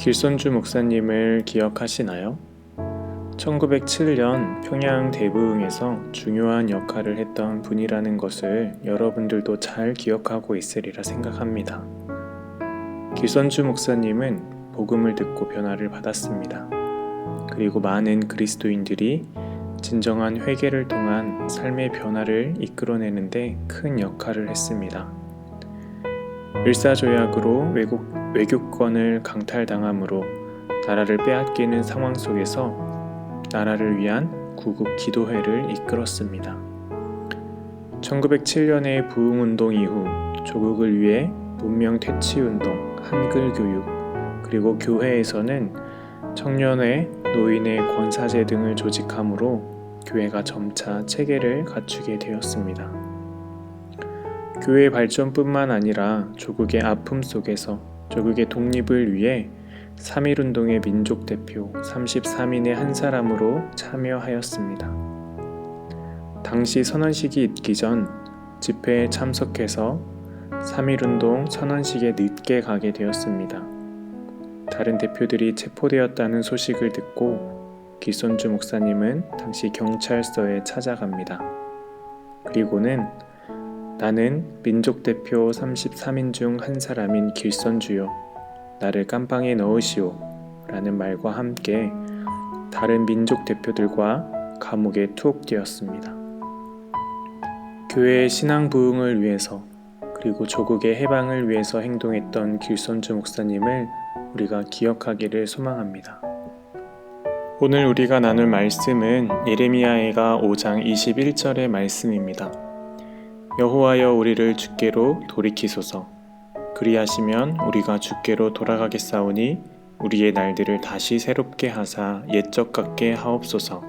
길손주 목사님을 기억하시나요? 1907년 평양 대부흥에서 중요한 역할을 했던 분이라는 것을 여러분들도 잘 기억하고 있으리라 생각합니다. 길손주 목사님은 복음을 듣고 변화를 받았습니다. 그리고 많은 그리스도인들이 진정한 회개를 통한 삶의 변화를 이끌어내는데 큰 역할을 했습니다. 일사조약으로 외교권을 강탈당함으로 나라를 빼앗기는 상황 속에서 나라를 위한 구국 기도회를 이끌었습니다. 1907년의 부흥운동 이후 조국을 위해 문명 퇴치운동, 한글교육, 그리고 교회에서는 청년회, 노인의 권사제 등을 조직함으로 교회가 점차 체계를 갖추게 되었습니다. 교회 발전뿐만 아니라 조국의 아픔 속에서 조국의 독립을 위해 3.1운동의 민족대표 33인의 한 사람으로 참여하였습니다. 당시 선언식이 있기 전 집회에 참석해서 3.1운동 선언식에 늦게 가게 되었습니다. 다른 대표들이 체포되었다는 소식을 듣고 길손주 목사님은 당시 경찰서에 찾아갑니다. 그리고는 나는 민족대표 33인 중 한 사람인 길손주요, 나를 깜방에 넣으시오 라는 말과 함께 다른 민족 대표들과 감옥에 투옥되었습니다. 교회의 신앙 부흥을 위해서 그리고 조국의 해방을 위해서 행동했던 길손주 목사님을 우리가 기억하기를 소망합니다. 오늘 우리가 나눌 말씀은 예레미야해가 5장 21절의 말씀입니다. 여호와여 우리를 주께로 돌이키소서. 그리하시면 우리가 주께로 돌아가겠사오니 우리의 날들을 다시 새롭게 하사 옛적 같게 하옵소서.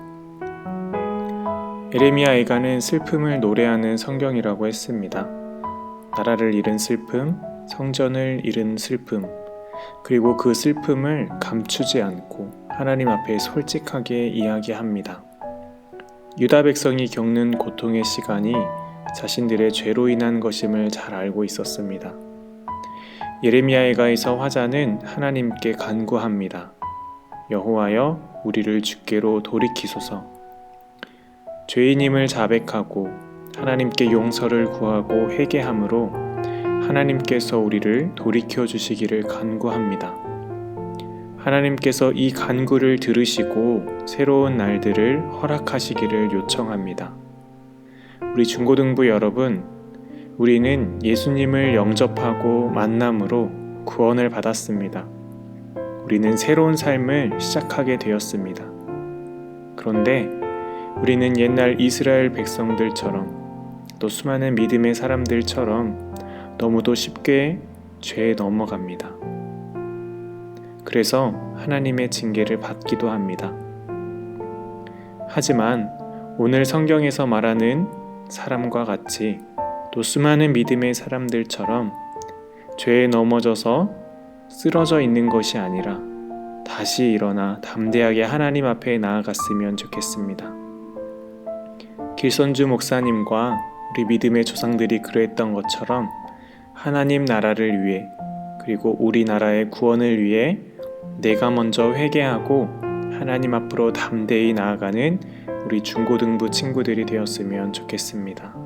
예레미야해가는 슬픔을 노래하는 성경이라고 했습니다. 나라를 잃은 슬픔, 성전을 잃은 슬픔, 그리고 그 슬픔을 감추지 않고 하나님 앞에 솔직하게 이야기합니다. 유다 백성이 겪는 고통의 시간이 자신들의 죄로 인한 것임을 잘 알고 있었습니다. 예레미야해가에서 화자는 하나님께 간구합니다. 여호와여 우리를 주께로 돌이키소서. 죄인임을 자백하고 하나님께 용서를 구하고 회개함으로 하나님께서 우리를 돌이켜 주시기를 간구합니다. 하나님께서 이 간구를 들으시고 새로운 날들을 허락하시기를 요청합니다. 우리 중고등부 여러분, 우리는 예수님을 영접하고 만남으로 구원을 받았습니다. 우리는 새로운 삶을 시작하게 되었습니다. 그런데 우리는 옛날 이스라엘 백성들처럼 또 수많은 믿음의 사람들처럼 너무도 쉽게 죄에 넘어갑니다. 그래서 하나님의 징계를 받기도 합니다. 하지만 오늘 성경에서 말하는 사람과 같이 또 수많은 믿음의 사람들처럼 죄에 넘어져서 쓰러져 있는 것이 아니라 다시 일어나 담대하게 하나님 앞에 나아갔으면 좋겠습니다. 길손주 목사님과 우리 믿음의 조상들이 그랬던 것처럼 하나님 나라를 위해 그리고 우리나라의 구원을 위해 내가 먼저 회개하고 하나님 앞으로 담대히 나아가는 우리 중고등부 친구들이 되었으면 좋겠습니다.